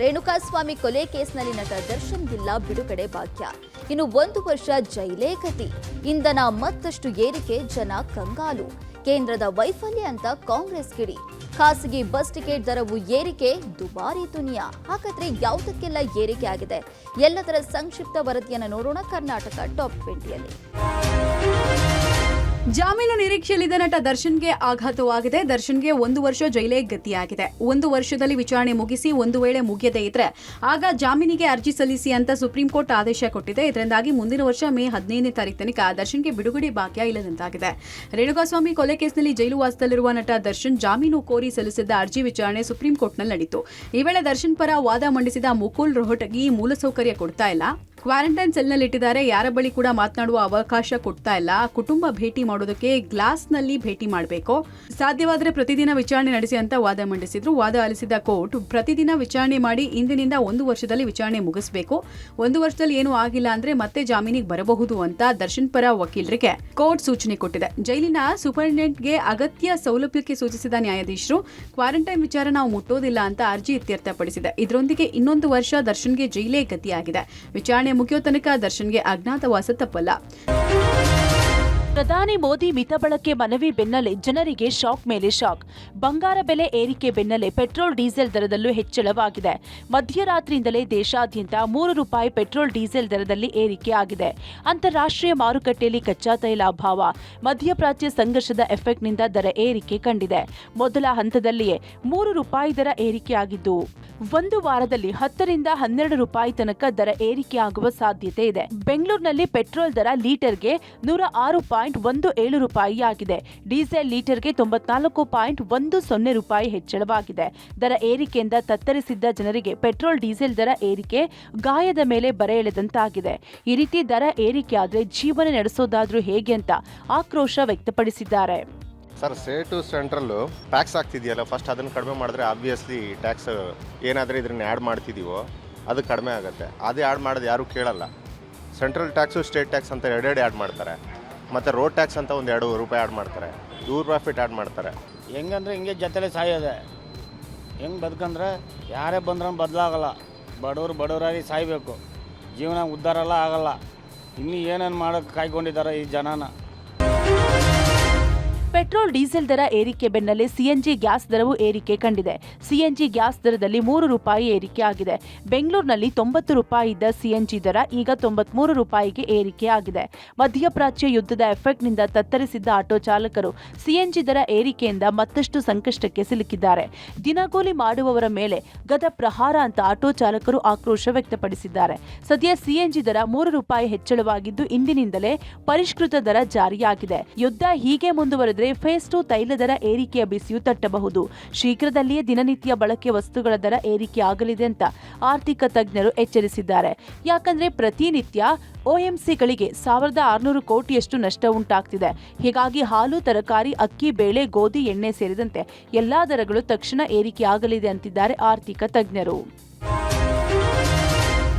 ರೇಣುಕಾಸ್ವಾಮಿ ಕೊಲೆ ಕೇಸ್ನಲ್ಲಿ ನಟ ದರ್ಶನ್ಗಿಲ್ಲ ಬಿಡುಗಡೆ ಭಾಗ್ಯ. ಇನ್ನು 1 ವರ್ಷ ಜೈಲೇ ಗತಿ. ಇಂಧನ ಮತ್ತಷ್ಟು ಏರಿಕೆ, ಜನ ಕಂಗಾಲು. ಕೇಂದ್ರದ ವೈಫಲ್ಯ ಅಂತ ಕಾಂಗ್ರೆಸ್ ಕಿಡಿ. ಖಾಸಗಿ ಬಸ್ ಟಿಕೆಟ್ ದರವು ಏರಿಕೆ, ದುಬಾರಿ ದುನಿಯಾ. ಹಾಗಾದ್ರೆ ಯಾವುದಕ್ಕೆಲ್ಲ ಏರಿಕೆ ಆಗಿದೆ? ಎಲ್ಲದರ ಸಂಕ್ಷಿಪ್ತ ವರದಿಯನ್ನು ನೋಡೋಣ ಕರ್ನಾಟಕ ಟಾಪ್ 20ಯಲ್ಲಿ. ಜಾಮೀನು ನಿರೀಕ್ಷೆಯಲ್ಲಿದ್ದ ನಟ ದರ್ಶನ್ಗೆ ಆಘಾತವಾಗಿದೆ. ದರ್ಶನ್ಗೆ 1 ವರ್ಷ ಜೈಲೇ ಗತಿಯಾಗಿದೆ. 1 ವರ್ಷದಲ್ಲಿ ವಿಚಾರಣೆ ಮುಗಿಸಿ ಒಂದು ವೇಳೆ ಮುಗಿಯದೇ ಇದ್ರೆ ಆಗ ಜಾಮೀನಿಗೆ ಅರ್ಜಿ ಸಲ್ಲಿಸಿ ಅಂತ ಸುಪ್ರೀಂ ಕೋರ್ಟ್ ಆದೇಶ ಕೊಟ್ಟಿದೆ. ಇದರಿಂದಾಗಿ ಮುಂದಿನ ವರ್ಷ ಮೇ 15ನೇ ತಾರೀಕು ತನಕ ದರ್ಶನ್ಗೆ ಬಿಡುಗಡೆ ಭಾಗ್ಯ ಇಲ್ಲದಂತಾಗಿದೆ. ರೇಣುಕಾಸ್ವಾಮಿ ಕೊಲೆ ಕೇಸ್ನಲ್ಲಿ ಜೈಲು ವಾಸದಲ್ಲಿರುವ ನಟ ದರ್ಶನ್ ಜಾಮೀನು ಕೋರಿ ಸಲ್ಲಿಸಿದ್ದ ಅರ್ಜಿ ವಿಚಾರಣೆ ಸುಪ್ರೀಂ ಕೋರ್ಟ್ನಲ್ಲಿ ನಡೆಯಿತು. ಈ ವೇಳೆ ದರ್ಶನ್ ಪರ ವಾದ ಮಂಡಿಸಿದ ಮುಕುಲ್ ರೋಹಟಗಿ ಮೂಲಸೌಕರ್ಯ ಕೊಡ್ತಾ ಇಲ್ಲ, ಕ್ವಾರಂಟೈನ್ ಸೆಲ್ನಲ್ಲಿಟ್ಟಿದ್ದಾರೆ, ಯಾರ ಬಳಿ ಕೂಡ ಮಾತನಾಡುವ ಅವಕಾಶ ಕೊಡ್ತಾ ಇಲ್ಲ, ಕುಟುಂಬ ಭೇಟಿ ಮಾಡೋದಕ್ಕೆ ಗ್ಲಾಸ್ನಲ್ಲಿ ಭೇಟಿ ಮಾಡಬೇಕು, ಸಾಧ್ಯವಾದರೆ ಪ್ರತಿದಿನ ವಿಚಾರಣೆ ನಡೆಸಿ ಅಂತ ವಾದ ಮಂಡಿಸಿದ್ರು. ವಾದ ಆಲಿಸಿದ ಕೋರ್ಟ್ ಪ್ರತಿದಿನ ವಿಚಾರಣೆ ಮಾಡಿ ಇಂದಿನಿಂದ 1 ವರ್ಷದಲ್ಲಿ ವಿಚಾರಣೆ ಮುಗಿಸಬೇಕು, 1 ವರ್ಷದಲ್ಲಿ ಏನೂ ಆಗಿಲ್ಲ ಅಂದ್ರೆ ಮತ್ತೆ ಜಾಮೀನಿಗೆ ಬರಬಹುದು ಅಂತ ದರ್ಶನ್ ಪರ ವಕೀಲರಿಗೆ ಕೋರ್ಟ್ ಸೂಚನೆ ಕೊಟ್ಟಿದೆ. ಜೈಲಿನ ಸೂಪರಿಂಟೆಂಡೆಂಟ್ಗೆ ಅಗತ್ಯ ಸೌಲಭ್ಯಕ್ಕೆ ಸೂಚಿಸಿದ ನ್ಯಾಯಾಧೀಶರು ಕ್ವಾರಂಟೈನ್ ವಿಚಾರ ನಾವು ಮುಟ್ಟೋದಿಲ್ಲ ಅಂತ ಅರ್ಜಿ ಇತ್ಯರ್ಥಪಡಿಸಿದೆ. ಇದರೊಂದಿಗೆ 1 ವರ್ಷ ದರ್ಶನ್ಗೆ ಜೈಲೇ ಗತಿಯಾಗಿದೆ. ವಿಚಾರಣೆ ಮುಗಿಯೋ ತನಕ ದರ್ಶನ್ಗೆ ಅಜ್ಞಾತವಾಸ ತಪ್ಪಲ್ಲ. ಪ್ರಧಾನಿ ಮೋದಿ ಮಿತ ಬಳಕೆ ಮನವಿ ಬೆನ್ನಲ್ಲೇ ಜನರಿಗೆ ಶಾಕ್ ಮೇಲೆ ಶಾಕ್. ಬಂಗಾರ ಬೆಲೆ ಏರಿಕೆ ಬೆನ್ನಲ್ಲೇ ಪೆಟ್ರೋಲ್ ಡೀಸೆಲ್ ದರದಲ್ಲೂ ಹೆಚ್ಚಳವಾಗಿದೆ. ಮಧ್ಯರಾತ್ರಿಯಿಂದಲೇ ದೇಶಾದ್ಯಂತ ₹3 ಪೆಟ್ರೋಲ್ ಡೀಸೆಲ್ ದರದಲ್ಲಿ ಏರಿಕೆ ಆಗಿದೆ. ಅಂತಾರಾಷ್ಟ್ರೀಯ ಮಾರುಕಟ್ಟೆಯಲ್ಲಿ ಕಚ್ಚಾ ತೈಲ ಅಭಾವ, ಮಧ್ಯಪ್ರಾಚ್ಯ ಸಂಘರ್ಷದ ಎಫೆಕ್ಟ್ನಿಂದ ದರ ಏರಿಕೆ ಕಂಡಿದೆ. ಮೊದಲ ಹಂತದಲ್ಲಿಯೇ ₹3 ದರ ಏರಿಕೆಯಾಗಿದ್ದು, ಒಂದು ವಾರದಲ್ಲಿ 10 ರಿಂದ ₹12 ತನಕ ದರ ಏರಿಕೆಯಾಗುವ ಸಾಧ್ಯತೆ ಇದೆ. ಬೆಂಗಳೂರಿನಲ್ಲಿ ಪೆಟ್ರೋಲ್ ದರ ಲೀಟರ್ಗೆ ₹106.17 ಆಗಿದೆ. ಡೀಸೆಲ್ ಲೀಟರ್ಗೆ ₹94.10 ಹೆಚ್ಚಳವಾಗಿದೆ. ದರ ಏರಿಕೆಯಿಂದ ತತ್ತರಿಸಿದ್ದ ಜನರಿಗೆ ಪೆಟ್ರೋಲ್ ಡೀಸೆಲ್ ದರ ಏರಿಕೆ ಗಾಯದ ಮೇಲೆ ಬರೆ ಎಳೆದಂತಾಗಿದೆ. ಈ ರೀತಿ ದರ ಏರಿಕೆಯಾದ್ರೆ ಜೀವನ ನಡೆಸೋದಾದ್ರೂ ಹೇಗೆ ಅಂತ ಆಕ್ರೋಶ ವ್ಯಕ್ತಪಡಿಸಿದ್ದಾರೆ. Sir, state to central tax ಆಗ್ತಿದೆಯಲ್ಲ, ಫಸ್ಟ್ ಅದನ್ನು ಕಡಿಮೆ ಮಾಡಿದ್ರೆ ಆಬ್ವಿಯಸ್ಲಿ ಟ್ಯಾಕ್ಸ್ ಏನಾದರೂ ಇದನ್ನ ಆ್ಯಡ್ ಮಾಡ್ತಿದ್ದೀವೋ ಅದು ಕಡಿಮೆ ಆಗುತ್ತೆ. ಅದೇ ಆ್ಯಡ್ ಮಾಡೋದು ಯಾರೂ ಕೇಳಲ್ಲ. ಸೆಂಟ್ರಲ್ ಟ್ಯಾಕ್ಸು ಸ್ಟೇಟ್ ಟ್ಯಾಕ್ಸ್ ಅಂತ ಎರಡೆರಡು ಆ್ಯಡ್ ಮಾಡ್ತಾರೆ, ಮತ್ತು ರೋಡ್ ಟ್ಯಾಕ್ಸ್ ಅಂತ ಒಂದು ₹2 ಆ್ಯಡ್ ಮಾಡ್ತಾರೆ, ದೂರ ಪ್ರಾಫಿಟ್ ಆ್ಯಡ್ ಮಾಡ್ತಾರೆ. ಹೆಂಗಂದ್ರೆ ಹಿಂಗೆ ಜೊತೆಲೆ ಸಾಯೋದೆ. ಹೆಂಗೆ ಬದುಕಂದ್ರೆ ಯಾರೇ ಬಂದ್ರೂ ಬದಲಾಗಲ್ಲ. ಬಡವರಾಗಿ ಸಾಯಬೇಕು, ಜೀವನ ಉದ್ಧಾರ ಎಲ್ಲ ಆಗಲ್ಲ. ಇನ್ನೂ ಏನೇನು ಮಾಡೋಕ್ಕೆ ಕಾಯ್ಕೊಂಡಿದ್ದಾರೆ ಈ ಜನನ. ಪೆಟ್ರೋಲ್ ಡೀಸೆಲ್ ದರ ಏರಿಕೆ ಬೆನ್ನಲ್ಲೇ ಸಿಎನ್ಜಿ ಗ್ಯಾಸ್ ದರವು ಏರಿಕೆ ಕಂಡಿದೆ. ಸಿಎನ್ಜಿ ಗ್ಯಾಸ್ ದರದಲ್ಲಿ ₹3 ಏರಿಕೆ ಆಗಿದೆ. ಬೆಂಗಳೂರಿನಲ್ಲಿ ₹90 ಇದ್ದ ಸಿಎನ್ಜಿ ದರ ಈಗ ₹93ಗೆ ಏರಿಕೆ ಆಗಿದೆ. ಮಧ್ಯಪ್ರಾಚ್ಯ ಯುದ್ಧದ ಎಫೆಕ್ಟ್ನಿಂದ ತತ್ತರಿಸಿದ್ದ ಆಟೋ ಚಾಲಕರು ಸಿಎನ್ಜಿ ದರ ಏರಿಕೆಯಿಂದ ಮತ್ತಷ್ಟು ಸಂಕಷ್ಟಕ್ಕೆ ಸಿಲುಕಿದ್ದಾರೆ. ದಿನಗೂಲಿ ಮಾಡುವವರ ಮೇಲೆ ಗದ ಪ್ರಹಾರ ಅಂತ ಆಟೋ ಚಾಲಕರು ಆಕ್ರೋಶ ವ್ಯಕ್ತಪಡಿಸಿದ್ದಾರೆ. ಸದ್ಯ ಸಿಎನ್ಜಿ ದರ ₹3 ಹೆಚ್ಚಳವಾಗಿದ್ದು, ಇಂದಿನಿಂದಲೇ ಪರಿಷ್ಕೃತ ದರ ಜಾರಿಯಾಗಿದೆ. ಯುದ್ಧ ಹೀಗೆ ಮುಂದುವರೆದ ಫೇಸ್ 2 ತೈಲ ದರ ಏರಿಕೆಯ ಬಿಸಿಯು ತಟ್ಟಬಹುದು. ಶೀಘ್ರದಲ್ಲಿಯೇ ದಿನನಿತ್ಯ ಬಳಕೆ ವಸ್ತುಗಳ ದರ ಏರಿಕೆ ಆಗಲಿದೆ ಅಂತ ಆರ್ಥಿಕ ತಜ್ಞರು ಎಚ್ಚರಿಸಿದ್ದಾರೆ. ಯಾಕಂದ್ರೆ ಪ್ರತಿನಿತ್ಯ OMCಗಳಿಗೆ 1600 ಕೋಟಿಯಷ್ಟು ನಷ್ಟ ಉಂಟಾಗ್ತಿದೆ. ಹೀಗಾಗಿ ಹಾಲು, ತರಕಾರಿ, ಅಕ್ಕಿ, ಬೇಳೆ, ಗೋಧಿ, ಎಣ್ಣೆ ಸೇರಿದಂತೆ ಎಲ್ಲಾ ದರಗಳು ತಕ್ಷಣ ಏರಿಕೆ ಆಗಲಿದೆ ಅಂತಿದ್ದಾರೆ ಆರ್ಥಿಕ ತಜ್ಞರು.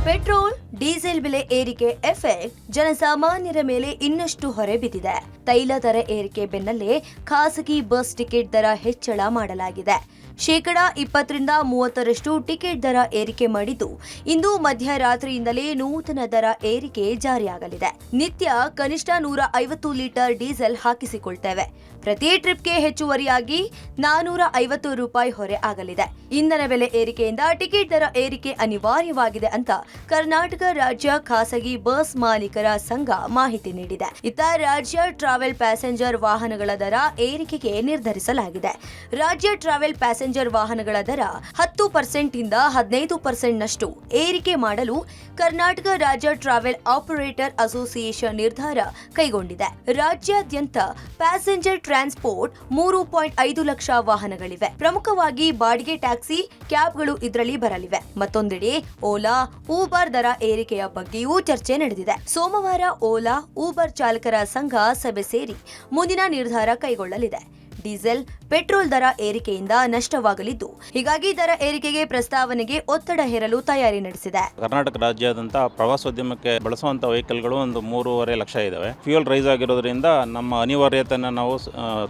ಪೆಟ್ರೋಲ್, ಡೀಸೆಲ್ ಬೆಲೆ ಏರಿಕೆ ಎಫೆಕ್ಟ್ ಜನಸಾಮಾನ್ಯರ ಮೇಲೆ ಇನ್ನಷ್ಟು ಹೊರೆ ಬಿದ್ದಿದೆ. ತೈಲ ದರ ಏರಿಕೆ ಬೆನ್ನಲ್ಲೇ ಖಾಸಗಿ ಬಸ್ ಟಿಕೆಟ್ ದರ ಹೆಚ್ಚಳ ಮಾಡಲಾಗಿದೆ. ಶೇಕಡಾ 20 ರಿಂದ 30ರಷ್ಟು ಟಿಕೆಟ್ ದರ ಏರಿಕೆ ಮಾಡಿದ್ದು, ಇಂದು ಮಧ್ಯರಾತ್ರಿಯಿಂದಲೇ ನೂತನ ದರ ಏರಿಕೆ ಜಾರಿಯಾಗಲಿದೆ. ನಿತ್ಯ ಕನಿಷ್ಠ 150 ಲೀಟರ್ ಡೀಸೆಲ್ ಹಾಕಿಸಿಕೊಳ್ತೇವೆ. ಪ್ರತಿ ಟ್ರಿಪ್ಗೆ ಹೆಚ್ಚುವರಿಯಾಗಿ ₹450 ಹೊರೆ ಆಗಲಿದೆ. ಇಂಧನ ಬೆಲೆ ಏರಿಕೆಯಿಂದ ಟಿಕೆಟ್ ದರ ಏರಿಕೆ ಅನಿವಾರ್ಯವಾಗಿದೆ ಅಂತ ಕರ್ನಾಟಕ ರಾಜ್ಯ ಖಾಸಗಿ ಬಸ್ ಮಾಲೀಕರ ಸಂಘ ಮಾಹಿತಿ ನೀಡಿದೆ. ಇತ್ತ ರಾಜ್ಯ ಟ್ರಾವೆಲ್ ಪ್ಯಾಸೆಂಜರ್ ವಾಹನಗಳ ದರ ಏರಿಕೆಗೆ ನಿರ್ಧರಿಸಲಾಗಿದೆ. ರಾಜ್ಯ ಟ್ರಾವೆಲ್ ಪ್ಯಾಸೆಂಜರ್ ವಾಹನಗಳ ದರ 10% ಇಂದ 15% ನಷ್ಟು ಏರಿಕೆ ಮಾಡಲು ಕರ್ನಾಟಕ ರಾಜ್ಯ ಟ್ರಾವೆಲ್ ಆಪರೇಟರ್ ಅಸೋಸಿಯೇಷನ್ ನಿರ್ಧಾರ ಕೈಗೊಂಡಿದೆ. ರಾಜ್ಯಾದ್ಯಂತ ಪ್ಯಾಸೆಂಜರ್ ಟ್ರಾನ್ಸ್ಪೋರ್ಟ್ 3.5 ಲಕ್ಷ ವಾಹನಗಳಿವೆ. ಪ್ರಮುಖವಾಗಿ ಬಾಡಿಗೆ ಟ್ಯಾಕ್ಸಿ, ಕ್ಯಾಬ್ಗಳು ಇದರಲ್ಲಿ ಬರಲಿವೆ. ಮತ್ತೊಂದೆಡೆ ಓಲಾ, ಊಬರ್ ದರ ಏರಿಕೆಯ ಬಗ್ಗೆಯೂ ಚರ್ಚೆ ನಡೆದಿದೆ. ಸೋಮವಾರ ಓಲಾ, ಊಬರ್ ಚಾಲಕರ ಸಂಘ ಸಭೆ ಸೇರಿ ಮುಂದಿನ ನಿರ್ಧಾರ ಕೈಗೊಳ್ಳಲಿದೆ. ಡೀಸೆಲ್, ಪೆಟ್ರೋಲ್ ದರ ಏರಿಕೆಯಿಂದ ನಷ್ಟವಾಗಲಿದ್ದು, ಹೀಗಾಗಿ ದರ ಏರಿಕೆಗೆ ಪ್ರಸ್ತಾವನೆಗೆ ಒತ್ತಡ ಹೇರಲು ತಯಾರಿ ನಡೆಸಿದೆ. ಕರ್ನಾಟಕ ರಾಜ್ಯಾದ್ಯಂತ ಪ್ರವಾಸೋದ್ಯಮಕ್ಕೆ ಬಳಸುವಂಥ ವೆಹಿಕಲ್ಗಳು ಒಂದು 3.5 ಲಕ್ಷ ಇದ್ದಾವೆ. ಫ್ಯೂಯಲ್ ರೈಸ್ ಆಗಿರೋದ್ರಿಂದ ನಮ್ಮ ಅನಿವಾರ್ಯತೆಯನ್ನು ನಾವು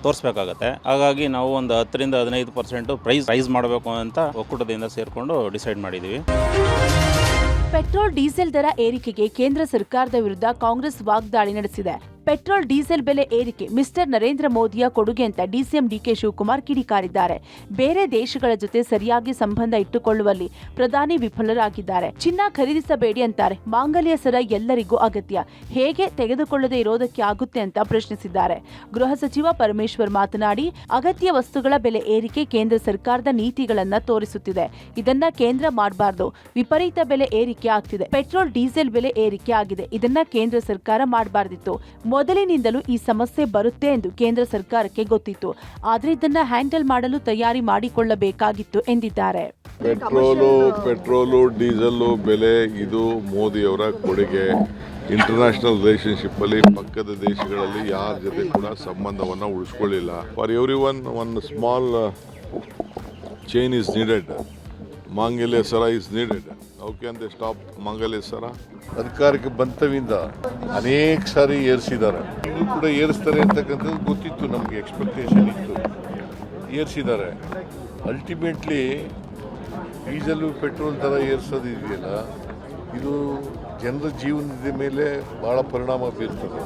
ತೋರಿಸಬೇಕಾಗತ್ತೆ. ಹಾಗಾಗಿ ನಾವು ಒಂದು 10ರಿಂದ 15% ಪ್ರೈಸ್ ರೈಸ್ ಮಾಡಬೇಕು ಅಂತ ಒಕ್ಕೂಟದಿಂದ ಸೇರಿಕೊಂಡು ಡಿಸೈಡ್ ಮಾಡಿದ್ದೀವಿ. ಪೆಟ್ರೋಲ್ ಡೀಸೆಲ್ ದರ ಏರಿಕೆಗೆ ಕೇಂದ್ರ ಸರ್ಕಾರದ ವಿರುದ್ಧ ಕಾಂಗ್ರೆಸ್ ವಾಗ್ದಾಳಿ ನಡೆಸಿದೆ. ಪೆಟ್ರೋಲ್ ಡೀಸೆಲ್ ಬೆಲೆ ಏರಿಕೆ ಮಿಸ್ಟರ್ ನರೇಂದ್ರ ಮೋದಿಯ ಕೊಡುಗೆ ಅಂತ ಡಿಸಿಎಂ ಡಿಕೆ ಶಿವಕುಮಾರ್ ಕಿಡಿಕಾರಿದ್ದಾರೆ. ಬೇರೆ ದೇಶಗಳ ಜೊತೆ ಸರಿಯಾಗಿ ಸಂಬಂಧ ಇಟ್ಟುಕೊಳ್ಳುವಲ್ಲಿ ಪ್ರಧಾನಿ ವಿಫಲರಾಗಿದ್ದಾರೆ. ಚಿನ್ನ ಖರೀದಿಸಬೇಡಿ ಅಂತಾರೆ. ಮಾಂಗಲ್ಯ ಸರ ಎಲ್ಲರಿಗೂ ಅಗತ್ಯ, ಹೇಗೆ ತೆಗೆದುಕೊಳ್ಳದೆ ಇರೋದಕ್ಕೆ ಆಗುತ್ತೆ ಅಂತ ಪ್ರಶ್ನಿಸಿದ್ದಾರೆ. ಗೃಹ ಸಚಿವ ಪರಮೇಶ್ವರ್ ಮಾತನಾಡಿ, ಅಗತ್ಯ ವಸ್ತುಗಳ ಬೆಲೆ ಏರಿಕೆ ಕೇಂದ್ರ ಸರ್ಕಾರದ ನೀತಿಗಳನ್ನ ತೋರಿಸುತ್ತಿದೆ. ಇದನ್ನ ಕೇಂದ್ರ ಮಾಡಬಾರ್ದು. ವಿಪರೀತ ಬೆಲೆ ಏರಿಕೆ ಆಗ್ತಿದೆ. ಪೆಟ್ರೋಲ್ ಡೀಸೆಲ್ ಬೆಲೆ ಏರಿಕೆ ಆಗಿದೆ. ಇದನ್ನ ಕೇಂದ್ರ ಸರ್ಕಾರ ಮಾಡಬಾರ್ದಿತ್ತು. ಮೊದಲಿನಿಂದಲೂ ಈ ಸಮಸ್ಯೆ ಬರುತ್ತೆ ಎಂದು ಕೇಂದ್ರ ಸರ್ಕಾರಕ್ಕೆ ಗೊತ್ತಿತ್ತು. ಆದ್ರೆ ಇದನ್ನ ಹ್ಯಾಂಡಲ್ ಮಾಡಲು ತಯಾರಿ ಮಾಡಿಕೊಳ್ಳಬೇಕಾಗಿತ್ತು ಎಂದಿದ್ದಾರೆ. ಪೆಟ್ರೋಲು ಡೀಸೆಲ್ ಬೆಲೆ ಇದು ಮೋದಿಯವರ ಕೊಡುಗೆ. ಇಂಟರ್ನ್ಯಾಷನಲ್ ರಿಲೇಶನ್ಶಿಪ್ ಅಲ್ಲಿ ಪಕ್ಕದ ದೇಶಗಳಲ್ಲಿ ಯಾರ ಜೊತೆ ಕೂಡ ಸಂಬಂಧವನ್ನು ಉಳಿಸ್ಕೊಳ್ಳಿಲ್ಲ. For every one small chain is needed. Mangalya sara is needed. How can they stop mangalya sara? ಅಧಿಕಾರಕ್ಕೆ ಬಂತವಿಂದ ಅನೇಕ ಸಾರಿ ಏರಿಸಿದ್ದಾರೆ. ಇನ್ನು ಕೂಡ ಏರಿಸ್ತಾರೆ ಅಂತಕ್ಕಂಥದ್ದು ಗೊತ್ತಿತ್ತು, ನಮಗೆ ಎಕ್ಸ್ಪೆಕ್ಟೇಷನ್ ಇತ್ತು, ಏರಿಸಿದ್ದಾರೆ. ಅಲ್ಟಿಮೇಟ್ಲಿ ಡೀಸೆಲ್ ಪೆಟ್ರೋಲ್ ದರ ಏರಿಸೋದು ಇದೆಯಲ್ಲ, ಇದು ಜನರ ಜೀವನದ ಮೇಲೆ ಬಹಳ ಪರಿಣಾಮ ಬೀರ್ತದೆ.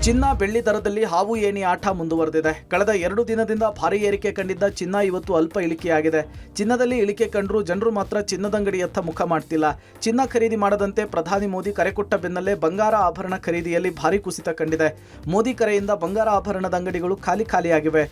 ಚಿನ್ನ ಬೆಳ್ಳಿ ದರದಲ್ಲಿ ಹಾವು ಏಣಿ ಆಟ ಮುಂದುವರೆದಿದೆ. ಕಳೆದ 2 ದಿನದಿಂದ ಭಾರಿ ಏರಿಕೆ ಕಂಡಿದ್ದ ಚಿನ್ನ ಇವತ್ತು ಅಲ್ಪ ಇಳಿಕೆಯಾಗಿದೆ. ಚಿನ್ನದಲ್ಲಿ ಇಳಿಕೆ ಕಂಡರೂ ಜನರು ಮಾತ್ರ ಚಿನ್ನದಂಗಡಿಯತ್ತ ಮುಖ ಮಾಡ್ತಿಲ್ಲ. ಚಿನ್ನ ಖರೀದಿ ಮಾಡದಂತೆ ಪ್ರಧಾನಿ ಮೋದಿ ಕರೆ ಕೊಟ್ಟ ಬೆನ್ನಲ್ಲೇ ಬಂಗಾರ ಆಭರಣ ಖರೀದಿಯಲ್ಲಿ ಭಾರಿ ಕುಸಿತ ಕಂಡಿದೆ. ಮೋದಿ ಕರೆಯಿಂದ ಬಂಗಾರ ಆಭರಣದ ಅಂಗಡಿಗಳು ಖಾಲಿಯಾಗಿವೆ.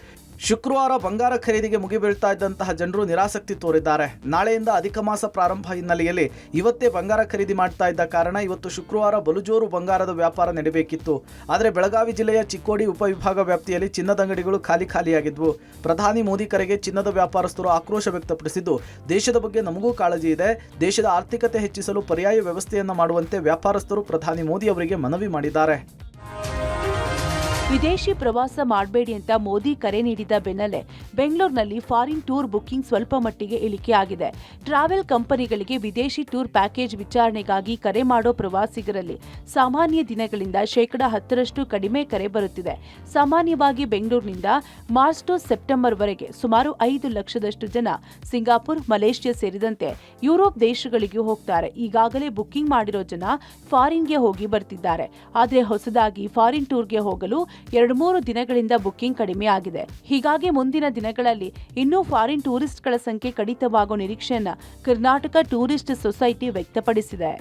ಶುಕ್ರವಾರ ಬಂಗಾರ ಖರೀದಿಗೆ ಮುಗಿಬೀಳ್ತಾ ಇದ್ದಂತಹ ಜನರು ನಿರಾಸಕ್ತಿ ತೋರಿದ್ದಾರೆ. ನಾಳೆಯಿಂದ ಅಧಿಕ ಮಾಸ ಪ್ರಾರಂಭ ಹಿನ್ನೆಲೆಯಲ್ಲಿ ಇವತ್ತೇ ಬಂಗಾರ ಖರೀದಿ ಮಾಡ್ತಾ ಇದ್ದ ಕಾರಣ ಇವತ್ತು ಶುಕ್ರವಾರ ಬಲುಜೋರು ಬಂಗಾರದ ವ್ಯಾಪಾರ ನಡೆಯಬೇಕಿತ್ತು. ಆದರೆ ಬೆಳಗಾವಿ ಜಿಲ್ಲೆಯ ಚಿಕ್ಕೋಡಿ ಉಪವಿಭಾಗ ವ್ಯಾಪ್ತಿಯಲ್ಲಿ ಚಿನ್ನದ ಅಂಗಡಿಗಳು ಖಾಲಿಯಾಗಿದ್ವು. ಪ್ರಧಾನಿ ಮೋದಿ ಕರೆಗೆ ಚಿನ್ನದ ವ್ಯಾಪಾರಸ್ಥರು ಆಕ್ರೋಶ ವ್ಯಕ್ತಪಡಿಸಿದ್ದು, ದೇಶದ ಬಗ್ಗೆ ನಮಗೂ ಕಾಳಜಿ ಇದೆ, ದೇಶದ ಆರ್ಥಿಕತೆ ಹೆಚ್ಚಿಸಲು ಪರ್ಯಾಯ ವ್ಯವಸ್ಥೆಯನ್ನು ಮಾಡುವಂತೆ ವ್ಯಾಪಾರಸ್ಥರು ಪ್ರಧಾನಿ ಮೋದಿ ಅವರಿಗೆ ಮನವಿ ಮಾಡಿದ್ದಾರೆ. ವಿದೇಶಿ ಪ್ರವಾಸ ಮಾಡಬೇಡಿ ಅಂತ ಮೋದಿ ಕರೆ ನೀಡಿದ ಬೆನ್ನಲ್ಲೇ ಬೆಂಗಳೂರಿನಲ್ಲಿ ಫಾರಿನ್ ಟೂರ್ ಬುಕಿಂಗ್ ಸ್ವಲ್ಪ ಮಟ್ಟಿಗೆ ಇಳಿಕೆ ಆಗಿದೆ. ಟ್ರಾವೆಲ್ ಕಂಪನಿಗಳಿಗೆ ವಿದೇಶಿ ಟೂರ್ ಪ್ಯಾಕೇಜ್ ವಿಚಾರಣೆಗಾಗಿ ಕರೆ ಮಾಡೋ ಪ್ರವಾಸಿಗರಲ್ಲಿ ಸಾಮಾನ್ಯ ದಿನಗಳಿಂದ 10% ಕಡಿಮೆ ಕರೆ ಬರುತ್ತಿದೆ. ಸಾಮಾನ್ಯವಾಗಿ ಬೆಂಗಳೂರಿನಿಂದ ಮಾರ್ಚ್ ಟು ಸೆಪ್ಟೆಂಬರ್ ವರೆಗೆ ಸುಮಾರು 5 ಲಕ್ಷದಷ್ಟು ಜನ ಸಿಂಗಾಪುರ್, ಮಲೇಷ್ಯಾ ಸೇರಿದಂತೆ ಯುರೋಪ್ ದೇಶಗಳಿಗೆ ಹೋಗ್ತಾರೆ. ಈಗಾಗಲೇ ಬುಕಿಂಗ್ ಮಾಡಿರೋ ಜನ ಫಾರಿನ್ಗೆ ಹೋಗಿ ಬರ್ತಿದ್ದಾರೆ. ಆದರೆ ಹೊಸದಾಗಿ ಫಾರಿನ್ ಟೂರ್ಗೆ ಹೋಗಲು 2-3 ದಿನಗಳಿಂದ ಬುಕಿಂಗ್ ಕಡಿಮೆ ಆಗಿದೆ. ಹೀಗಾಗಿ ಮುಂದಿನ ದಿನಗಳಲ್ಲಿ ಇನ್ನೂ ಫಾರಿನ್ ಟೂರಿಸ್ಟ್ಗಳ ಸಂಖ್ಯೆ ಕಡಿತವಾಗುವ ನಿರೀಕ್ಷೆಯನ್ನ ಕರ್ನಾಟಕ ಟೂರಿಸ್ಟ್ ಸೊಸೈಟಿ ವ್ಯಕ್ತಪಡಿಸಿದೆ.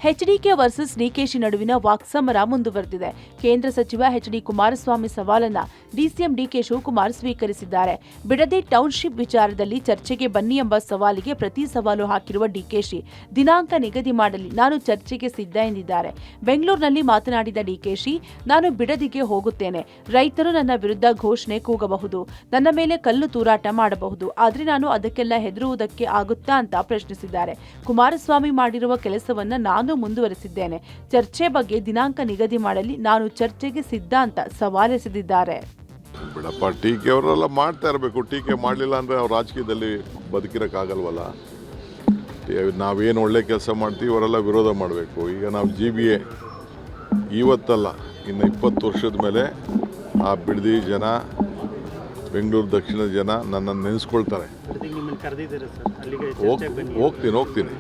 ಎಚ್ಡಿಕೆ ವರ್ಸಸ್ ಡಿಕೆಶಿ ನಡುವಿನ ವಾಕ್ಸಮರ ಮುಂದುವರೆದಿದೆ. ಕೇಂದ್ರ ಸಚಿವ ಎಚ್ಡಿ ಕುಮಾರಸ್ವಾಮಿ ಸವಾಲನ್ನ ಡಿಸಿಎಂ ಡಿಕೆ ಶಿವಕುಮಾರ್ ಸ್ವೀಕರಿಸಿದ್ದಾರೆ. ಬಿಡದಿ ಟೌನ್ಶಿಪ್ ವಿಚಾರದಲ್ಲಿ ಚರ್ಚೆಗೆ ಬನ್ನಿ ಎಂಬ ಸವಾಲಿಗೆ ಪ್ರತಿ ಸವಾಲು ಹಾಕಿರುವ ಡಿಕೆಶಿ ದಿನಾಂಕ ನಿಗದಿ ಮಾಡಲಿ, ನಾನು ಚರ್ಚೆಗೆ ಸಿದ್ಧ ಎಂದಿದ್ದಾರೆ. ಬೆಂಗಳೂರಿನಲ್ಲಿ ಮಾತನಾಡಿದ ಡಿಕೆಶಿ, ನಾನು ಬಿಡದಿಗೆ ಹೋಗುತ್ತೇನೆ. ರೈತರು ನನ್ನ ವಿರುದ್ಧ ಘೋಷಣೆ ಕೂಗಬಹುದು, ನನ್ನ ಮೇಲೆ ಕಲ್ಲು ತೂರಾಟ ಮಾಡಬಹುದು, ಆದ್ರೆ ನಾನು ಅದಕ್ಕೆಲ್ಲ ಹೆದರುವುದಕ್ಕೆ ಆಗುತ್ತಾ ಅಂತ ಪ್ರಶ್ನಿಸಿದ್ದಾರೆ. ಕುಮಾರಸ್ವಾಮಿ ಮಾಡಿರುವ ಕೆಲಸವನ್ನ ನಾನು ಮುಂದುವರೆಸಿದ್ದೇನೆ. ಚರ್ಚೆ ಬಗ್ಗೆ ದಿನಾಂಕ ನಿಗದಿ ಮಾಡಲಿ, ನಾನು ಚರ್ಚೆಗೆ ಸಿದ್ಧ ಅಂತ ಸವಾಲೆಸೆದಿದ್ದಾರೆ. ಬಿಡಪ್ಪ, ಟೀಕೆ ಅವರೆಲ್ಲ ಮಾಡ್ತಾ ಇರಬೇಕು. ಟೀಕೆ ಮಾಡಲಿಲ್ಲ ಅಂದರೆ ಅವ್ರು ರಾಜಕೀಯದಲ್ಲಿ ಬದುಕಿರೋಕ್ಕಾಗಲ್ವಲ್ಲ. ನಾವೇನು ಒಳ್ಳೆ ಕೆಲಸ ಮಾಡ್ತೀವಿ ಅವರೆಲ್ಲ ವಿರೋಧ ಮಾಡಬೇಕು. ಈಗ ನಾವು GBA ಇವತ್ತಲ್ಲ, ಇನ್ನು 20 ವರ್ಷದ ಮೇಲೆ ಆ ಬಿಡದಿ ಜನ, ಬೆಂಗಳೂರು ದಕ್ಷಿಣದ ಜನ ನನ್ನನ್ನು ನೆನೆಸ್ಕೊಳ್ತಾರೆ. ಹೋಗ್ತೀನಿ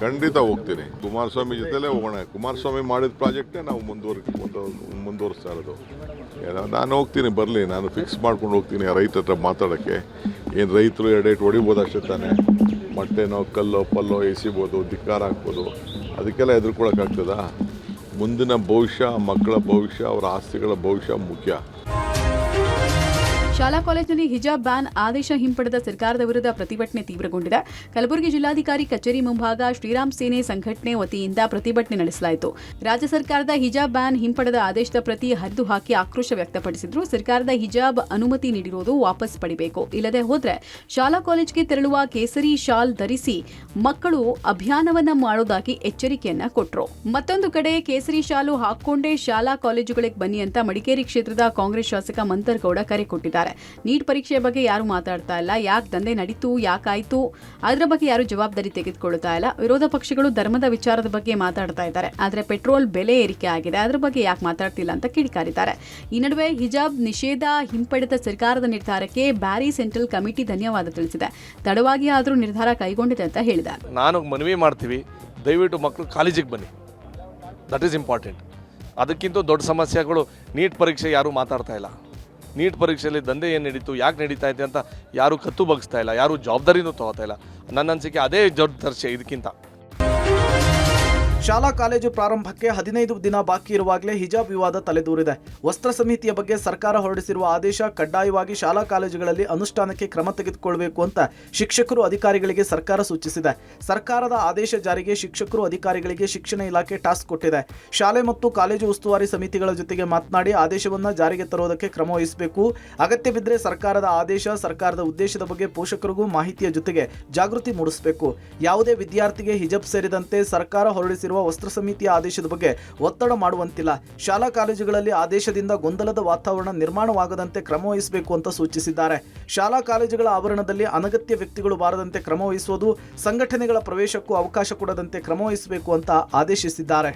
ಖಂಡಿತ ಹೋಗ್ತೀನಿ. ಕುಮಾರಸ್ವಾಮಿ ಜೊತೆಲೇ ಹೋಗೋಣ. ಕುಮಾರಸ್ವಾಮಿ ಮಾಡಿದ ಪ್ರಾಜೆಕ್ಟೇ ನಾವು ಮುಂದುವರಿಸ್ತಾ ಇರೋದು. ನಾನು ಹೋಗ್ತೀನಿ, ಬರಲಿ, ನಾನು ಫಿಕ್ಸ್ ಮಾಡ್ಕೊಂಡು ಹೋಗ್ತೀನಿ ರೈತರ ಹತ್ರ ಮಾತಾಡೋಕ್ಕೆ. ಏನು ರೈತರು 2 ಹೊಡಿಬೋದು ಅಷ್ಟೇ ತಾನೆ. ಮೊಟ್ಟೆನೋ ಕಲ್ಲೋ ಪಲ್ಲೋ ಎಸಿಬೋದು, ಧಿಕ್ಕಾರ ಹಾಕ್ಬೋದು, ಅದಕ್ಕೆಲ್ಲ ಹೆದರ್ಕೊಳಕ್ಕಾಗ್ತದಾ? ಮುಂದಿನ ಭವಿಷ್ಯ, ಮಕ್ಕಳ ಭವಿಷ್ಯ, ಅವರ ಆಸ್ತಿಗಳ ಭವಿಷ್ಯ ಮುಖ್ಯ. ಶಾಲಾ ಕಾಲೇಜಿನಲ್ಲಿ ಹಿಜಾಬ್ ಬ್ಯಾನ್ ಆದೇಶ ಹಿಂಪಡೆದ ಸರ್ಕಾರದ ವಿರುದ್ಧ ಪ್ರತಿಭಟನೆ ತೀವ್ರಗೊಂಡಿದೆ. ಕಲಬುರಗಿ ಜಿಲ್ಲಾಧಿಕಾರಿ ಕಚೇರಿ ಮುಂಭಾಗ ಶ್ರೀರಾಮ್ ಸೇನೆ ಸಂಘಟನೆ ವತಿಯಿಂದ ಪ್ರತಿಭಟನೆ ನಡೆಸಲಾಯಿತು. ರಾಜ್ಯ ಸರ್ಕಾರದ ಹಿಜಾಬ್ ಬ್ಯಾನ್ ಹಿಂಪಡೆದ ಆದೇಶದ ಪ್ರತಿ ಹರಿದು ಹಾಕಿ ಆಕ್ರೋಶ ವ್ಯಕ್ತಪಡಿಸಿದ್ರು. ಸರ್ಕಾರದ ಹಿಜಾಬ್ ಅನುಮತಿ ನೀಡಿರುವುದು ವಾಪಸ್ ಪಡಿಬೇಕು, ಇಲ್ಲದೆ ಹೋದ್ರೆ ಶಾಲಾ ಕಾಲೇಜಿಗೆ ತೆರಳುವ ಕೇಸರಿ ಶಾಲ್ ಧರಿಸಿ ಮಕ್ಕಳು ಅಭಿಯಾನವನ್ನ ಮಾಡೋದಾಗಿ ಎಚ್ಚರಿಕೆಯನ್ನ ಕೊಟ್ಟರು. ಮತ್ತೊಂದು ಕಡೆ ಕೇಸರಿ ಶಾಲು ಹಾಕೊಂಡೇ ಶಾಲಾ ಕಾಲೇಜುಗಳಿಗೆ ಬನ್ನಿ ಅಂತ ಮಡಿಕೇರಿ ಕ್ಷೇತ್ರದ ಕಾಂಗ್ರೆಸ್ ಶಾಸಕ ಮಂತರ್ಗೌಡ ಕರೆ ಕೊಟ್ಟಿದ್ದಾರೆ. ನೀಟ್ ಪರೀಕ್ಷೆ ಬಗ್ಗೆ ಯಾರು ಮಾತಾಡ್ತಾ ಇಲ್ಲ, ಯಾಕೆ ದಂಧೆ ನಡೀತು, ಯಾಕಾಯ್ತು, ಅದರ ಬಗ್ಗೆ ಯಾರು ಜವಾಬ್ದಾರಿ ತೆಗೆದುಕೊಳ್ತಾ ಇಲ್ಲ. ವಿರೋಧ ಪಕ್ಷಗಳು ಧರ್ಮದ ವಿಚಾರದ ಬಗ್ಗೆ ಮಾತಾಡ್ತಾ ಇದ್ದಾರೆ, ಆದರೆ ಪೆಟ್ರೋಲ್ ಬೆಲೆ ಏರಿಕೆ ಆಗಿದೆ, ಅದರ ಬಗ್ಗೆ ಯಾಕೆ ಮಾತಾಡ್ತಿಲ್ಲ ಅಂತ ಕಿಡಿಕಾರಿದ್ದಾರೆ. ಈ ನಡುವೆ ಹಿಜಾಬ್ ನಿಷೇಧ ಹಿಂಪಡೆದ ಸರ್ಕಾರದ ನಿರ್ಧಾರಕ್ಕೆ ಬ್ಯಾರಿ ಸೆಂಟ್ರಲ್ ಕಮಿಟಿ ಧನ್ಯವಾದ ತಿಳಿಸಿದೆ. ತಡವಾಗಿ ಆದರೂ ನಿರ್ಧಾರ ಕೈಗೊಂಡಿದೆ ಅಂತ ಹೇಳಿದ್ದಾರೆ. ನಾನು ಮನವಿ ಮಾಡ್ತೀವಿ, ದಯವಿಟ್ಟು ಮಕ್ಕಳು ಕಾಲೇಜಿಗೆ ಬನ್ನಿ, ದಟ್ ಈಸ್ ಇಂಪಾರ್ಟೆಂಟ್. ಅದಕ್ಕಿಂತ ದೊಡ್ಡ ಸಮಸ್ಯೆಗಳು ನೀಟ್ ಪರೀಕ್ಷೆ ಯಾರೂ ಮಾತಾಡ್ತಾ ಇಲ್ಲ. ನೀಟ್ ಪರೀಕ್ಷೆಯಲ್ಲಿ ದಂಧೆ ಏನು ನಡೀತು, ಯಾಕೆ ನಡೀತಾ ಇದೆ ಅಂತ ಯಾರೂ ಕತ್ತು ಬಗ್ಸ್ತಾ ಇಲ್ಲ, ಯಾರೂ ಜವಾಬ್ದಾರಿನೂ ತಗೋತಾ ಇಲ್ಲ. ನನ್ನ ಅನಿಸಿಕೆ ಅದೇ ದೊಡ್ಡ ಚರ್ಚೆ ಇದಕ್ಕಿಂತ. ಶಾಲಾ ಕಾಲೇಜು ಪ್ರಾರಂಭಕ್ಕೆ 15 ದಿನ ಬಾಕಿ ಇರುವಾಗಲೇ ಹಿಜಾಬ್ ವಿವಾದ ತಲೆದೂರಿದೆ. ವಸ್ತ್ರ ಸಮಿತಿಯ ಬಗ್ಗೆ ಸರ್ಕಾರ ಹೊರಡಿಸಿರುವ ಆದೇಶ ಕಡ್ಡಾಯವಾಗಿ ಶಾಲಾ ಕಾಲೇಜುಗಳಲ್ಲಿ ಅನುಷ್ಠಾನಕ್ಕೆ ಕ್ರಮ ತೆಗೆದುಕೊಳ್ಳಬೇಕು ಅಂತ ಶಿಕ್ಷಕರು ಅಧಿಕಾರಿಗಳಿಗೆ ಸರ್ಕಾರ ಸೂಚಿಸಿದೆ. ಸರ್ಕಾರದ ಆದೇಶ ಜಾರಿಗೆ ಶಿಕ್ಷಕರು ಅಧಿಕಾರಿಗಳಿಗೆ ಶಿಕ್ಷಣ ಇಲಾಖೆ ಟಾಸ್ಕ್ ಕೊಟ್ಟಿದೆ. ಶಾಲೆ ಮತ್ತು ಕಾಲೇಜು ಉಸ್ತುವಾರಿ ಸಮಿತಿಗಳ ಜೊತೆಗೆ ಮಾತನಾಡಿ ಆದೇಶವನ್ನು ಜಾರಿಗೆ ತರುವುದಕ್ಕೆ ಕ್ರಮ ವಹಿಸಬೇಕು. ಅಗತ್ಯ ಬಿದ್ದರೆ ಸರ್ಕಾರದ ಆದೇಶ, ಸರ್ಕಾರದ ಉದ್ದೇಶದ ಬಗ್ಗೆ ಪೋಷಕರಿಗೂ ಮಾಹಿತಿಯ ಜೊತೆಗೆ ಜಾಗೃತಿ ಮೂಡಿಸಬೇಕು. ಯಾವುದೇ ವಿದ್ಯಾರ್ಥಿಗೆ ಹಿಜಾಬ್ ಸೇರಿದಂತೆ ಸರ್ಕಾರ ಹೊರಡಿಸಿರುವ ವಸ್ತ್ರ ಸಮಿತಿಯ ಆದೇಶದ ಬಗ್ಗೆ ಒತ್ತಡ ಮಾಡುವಂತಿಲ್ಲ. ಶಾಲಾ ಕಾಲೇಜುಗಳಲ್ಲಿ ಆದೇಶದಿಂದ ಗೊಂದಲದ ವಾತಾವರಣ ನಿರ್ಮಾಣವಾಗದಂತೆ ಕ್ರಮ ವಹಿಸಬೇಕು ಅಂತ ಸೂಚಿಸಿದ್ದಾರೆ. ಶಾಲಾ ಕಾಲೇಜುಗಳ ಆವರಣದಲ್ಲಿ ಅನಗತ್ಯ ವ್ಯಕ್ತಿಗಳು ಬಾರದಂತೆ ಕ್ರಮ ವಹಿಸುವುದು, ಸಂಘಟನೆಗಳ ಪ್ರವೇಶಕ್ಕೂ ಅವಕಾಶ ಕೊಡದಂತೆ ಕ್ರಮ ವಹಿಸಬೇಕು ಅಂತ ಆದೇಶಿಸಿದ್ದಾರೆ.